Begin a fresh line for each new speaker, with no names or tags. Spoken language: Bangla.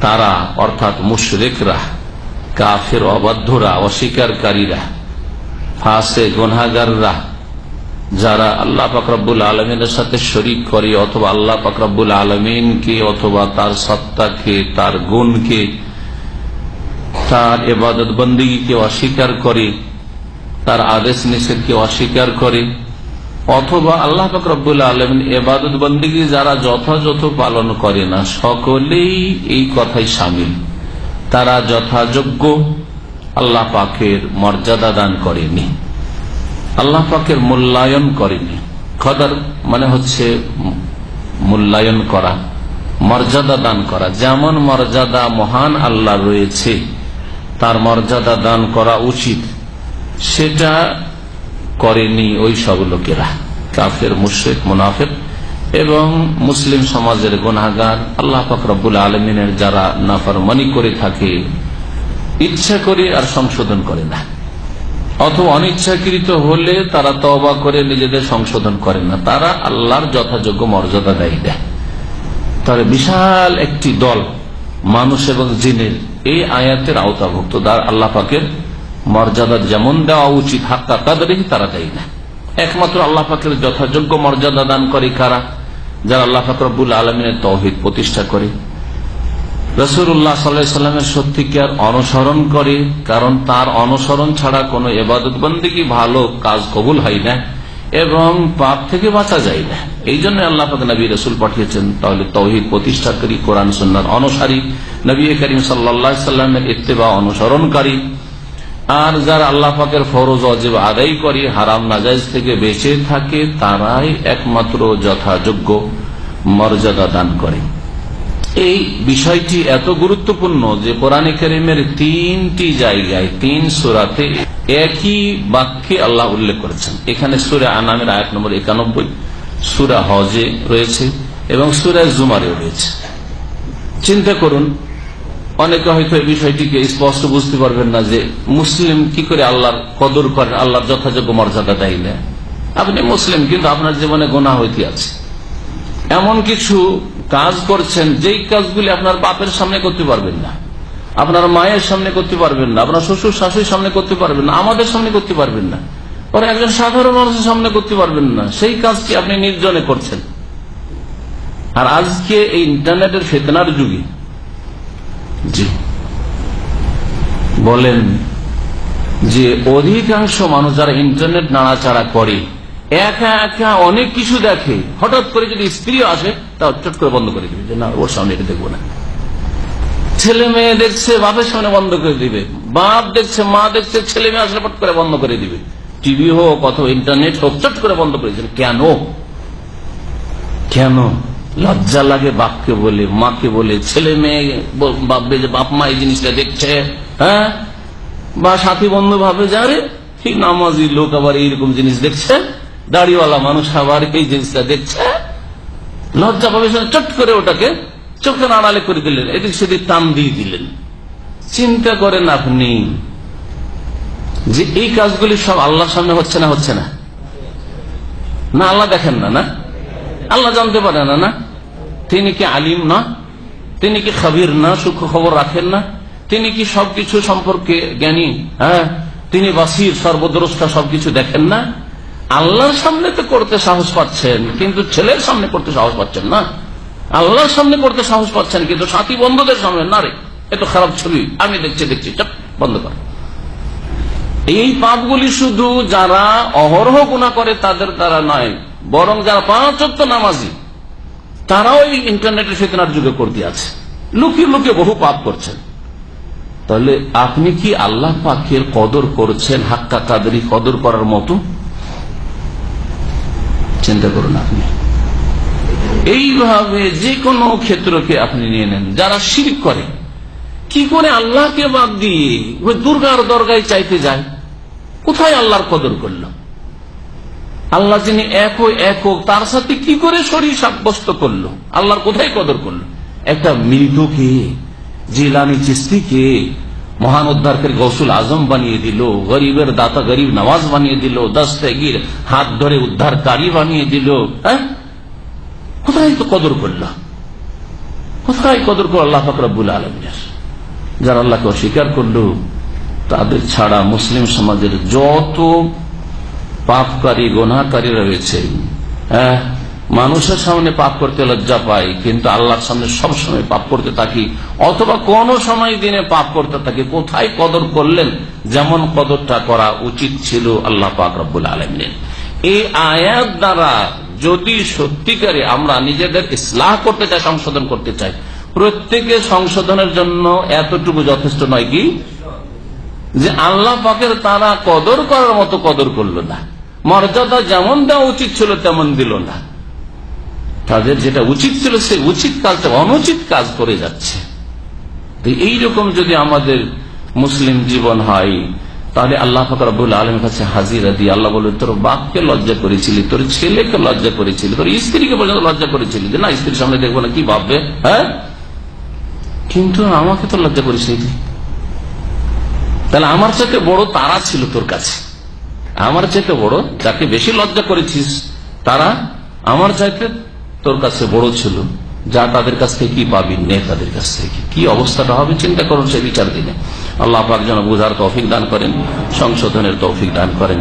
তারা অর্থাৎ মুশরিকরা, কাফের, অবাধ্যরা, অস্বীকারীরা, ফাসিক, গুনাহগাররা, যারা আল্লাহ পাক রব্বুল আলামিনের সাথে শরীক করে অথবা আল্লাহ পাক রব্বুল আলামিনকে অথবা তার সত্তাকে, তার গুণকে, তার ইবাদত বন্দেগীকে অস্বীকার করে, তার আদেশ নিষেধকে অস্বীকার করে, অথবা আল্লাহ পাক রব্বুল আলামিন ইবাদত বন্দেগী যারা যথাযথ পালন করে না, সকলেই এই কথাই শামিল। তারা যথাযোগ্য আল্লাহ পাকের মর্যাদা দান করেনি, আল্লাহ পাকের মূল্যায়ন করেনি। কদর মানে হচ্ছে মূল্যায়ন করা, মর্যাদা দান করা। যেমন মর্যাদা মহান আল্লাহ রয়েছে, তার মর্যাদা দান করা উচিত, সেটা করেনি ওই সব লোকেরা, কাফের, মুশরিক, মুনাফিক এবং মুসলিম সমাজের গুনাহগার। আল্লাহ পাক রব্বুল আলামিনের যারা নাফরমানি করে থাকে, ইচ্ছা করে আর সংশোধন করে না, অথবা অনিচ্ছাকৃত হলে তারা তওবা করে নিজেদের সংশোধন করে না, তারা আল্লাহর যথাযোগ্য মর্যাদা দেয়। তাহলে বিশাল একটি দল মানুষ এবং জিনের এই আয়াতের আওতাভুক্ত। আল্লাহ পাকের মর্যাদা যেমন দেওয়া উচিত হাক্কা কাদরিহি তারা দেয় না। একমাত্র আল্লাহ পাকের যথাযোগ্য মর্যাদা দান করে কারা? যারা আল্লাহ পাক রব্বুল আলামিনের তাওহীদ প্রতিষ্ঠা করে, রাসূলুল্লাহ সাল্লাল্লাহু আলাইহি ওয়াসাল্লামের সত্যিকার অনুসরণ করে, কারণ তার অনুসরণ ছাড়া কোনো ইবাদত বন্দেগী ভালো কাজ কবুল হয় না এবং পাপ থেকে বাঁচা যায় না। এই জন্য আল্লাহ পাক নবী রাসূল পাঠিয়েছেন। তাহলে তাওহীদ প্রতিষ্ঠাকারী, কোরআন সুন্নাহর অনুসারী, নবী করিম সাল্লাল্লাহু আলাইহি ওয়াসাল্লামের ইত্তেবা অনুসরণকারী, আর যারা আল্লাহ পাকের ফরজ ওয়াজিব আদায় করে, হারাম নাজায়েজ থেকে বেঁচে থাকে, তারাই একমাত্র যথাযোগ্য মর্যাদা দান করে। এই বিষয়টি এত গুরুত্বপূর্ণ যে কোরআনে কারীমের 3টি জায়গায় 3 সূরাতে একই বাক্যে আল্লাহ উল্লেখ করেছেন। এখানে সূরা আনামের আয়াত নম্বর 91, সূরা হজে রয়েছে এবং সূরা জুমারেও রয়েছে। চিন্তা করুন, অনেকে হয়তো এই বিষয়টিকে স্পষ্ট বুঝতে পারবেন না যে মুসলিম কি করে আল্লাহর কদর করেন, আল্লাহর যথাযোগ্য মর্যাদা দেয় না। আপনি মুসলিম কিন্তু আপনার জীবনে গুনাহ হইতে আছে, এমন কিছু কাজ করছেন যেই কাজগুলি আপনার বাপের সামনে করতে পারবেন না, আপনার মায়ের সামনে করতে পারবেন না, আপনার শ্বশুর শাশুড়ির সামনে করতে পারবেন না, আমাদের সামনে করতে পারবেন না, পরে একজন সাধারণ মানুষের সামনে করতে পারবেন না। সেই কাজটি আপনি নির্জনে করছেন। আর আজকে এই ইন্টারনেটের ফিতনার যুগে জি বলেন যে অধিকাংশ মানুষ যারা ইন্টারনেট নাড়াচাড়া করে, একা একা অনেক কিছু দেখে, হঠাৎ করে যদি স্ত্রী আসে তা চট করে বন্ধ করে দিবে যে না, ওর সামনে এটা দেখবো না। ছেলে মেয়ে দেখছে, বাপের সামনে বন্ধ করে দিবে, বাপ দেখছে, মা দেখছে, ছেলে মেয়ে আসলে পট করে বন্ধ করে দিবে। টিভি হোক অথবা ইন্টারনেট হোক, চট করে বন্ধ করে দিবে। কেন? কেন? লজ্জা লাগে বাপকে বলে, মাকে বলে, ছেলে মেয়ে ভাববে যে বাপ মা এই জিনিসটা দেখছে, হ্যাঁ, বা সাথী বন্ধু ভাবে যে আরে ঠিক নামাজি লোক আবার এইরকম জিনিস দেখছে, দাড়িওয়ালা মানুষ আবার এই জিনিসটা দেখছে। লজ্জা পাবে, চট করে ওটাকে চোখের আড়ালে করে দিলেন, এদিক সেদিক টান দিয়ে দিলেন। চিন্তা করেন আপনি যে এই কাজগুলি সব আল্লাহর সামনে হচ্ছে না? হচ্ছে না? না আল্লাহ দেখেন না? না আল্লাহ জানতে পারে না? না তিনি কি আলিম না? তিনি কি খবীর না? সূক্ষ্ম খবর রাখেন না? তিনি কি সবকিছু সম্পর্কে জ্ঞানী? হ্যাঁ, তিনি বাসির, সর্বদ্রষ্টা, সবকিছু দেখেন না? আল্লাহর সামনে তো করতে সাহস পাচ্ছেন, কিন্তু ছেলের সামনে করতে সাহস পাচ্ছেন না। আল্লাহর সামনে করতে সাহস পাচ্ছেন, কিন্তু সাথী বন্ধুদের সামনে না। রে এত খারাপ ছবি আমি দেখছি চট বন্ধ কর। এই পাপগুলি শুধু যারা অহরহ গুনাহ করে তাদের দ্বারা নয়, বরং যারা 5 ওয়াক্ত নামাজি তারাও এই ইন্টারনেটের ফিতনার যুগে করতে আছে, লুকিয়ে লুকিয়ে বহু পাপ করছেন। তাহলে আপনি কি আল্লাহ পাকের কদর করছেন হাক্কা কাদরি কদর করার মতো? চিন্তা করুন আপনি। এইভাবে যে কোনো ক্ষেত্রকে আপনি নিয়ে নেন, যারা শিরক করে, কি করে আল্লাহকে বাদ দিয়ে ওই দুর্গার দরগায় চাইতে যায়? কোথায় আল্লাহর কদর করলো? আল্লাহ যিনি একক, তার সাথে কি করে শরীক সাব্যস্ত করলো? আল্লাহর কোথায় কদর করলো? একটা মৃতকে, জিলানি চিশতিকে মহান উদ্ধারকের গৌসুল আজম বানিয়ে দিল, গরিবের দাতা গরিব নওয়াজ বানিয়ে দিল, দস্তগীর হাত ধরে উদ্ধারকারী বানিয়ে দিল। হ্যাঁ, কোথায় তো কদর করলো, কোথায় কদর করল আল্লাহ পাক রব্বুল আলামিনের? যারা আল্লাহকে অস্বীকার করলো তাদের ছাড়া মুসলিম সমাজের যত পাপকারী গুনাহকারীরা রয়েছে, মানুষের সামনে পাপ করতে লজ্জা পাই, কিন্তু আল্লাহর সামনে সবসময় পাপ করতে থাকি, অথবা কোন সময় দিনে পাপ করতে থাকি। কোথায় কদর করলেন? যেমন কদরটা করা উচিত ছিল আল্লাহ পাক রব্বুল আলামিনের। এই আয়াত দ্বারা যদি সত্যিকারে আমরা নিজেদের ইসলাহ করতে চাই, সংশোধন করতে চাই, প্রত্যেকে সংশোধনের জন্য এতটুকু যথেষ্ট নয় কি যে আল্লাহ পাকের তারা কদর করার মতো কদর করলো না, মর্যাদা যেমন দেওয়া উচিত ছিল তেমন দিল না, তাদের যেটা উচিত ছিল সে উচিত কাজটা অনুচিত কাজ করে যাচ্ছে। এইরকম যদি আমাদের মুসলিম জীবন হয়, তাহলে আল্লাহ পাক রব্বুল আলামিনের কাছে হাজিরা দিয়ে আল্লাহ বলে, তোর বাপকে লজ্জা করেছিলি, তোর ছেলেকে লজ্জা করেছিলি, তোর স্ত্রীকে পর্যন্ত লজ্জা করেছিলি, যে না স্ত্রীর সামনে দেখবো না, কি ভাববে, হ্যাঁ, কিন্তু আমাকে তো লজ্জা করিস নি। তাহলে আমার চাইতে বড় তারা ছিল তোর কাছে, আমার চাইতে বড় যাকে বেশি লজ্জা করেছিস তারা আমার চাইতে তোর কাছে বড় ছিল। যা তাদের কাছ থেকে কি পাবি, নে তাদের কাছ থেকে। কি অবস্থাটা হবে চিন্তা করুন সে বিচার দিনে। আল্লাহ পাক যেন বুঝার তৌফিক দান করেন, সংশোধনের তৌফিক দান করেন।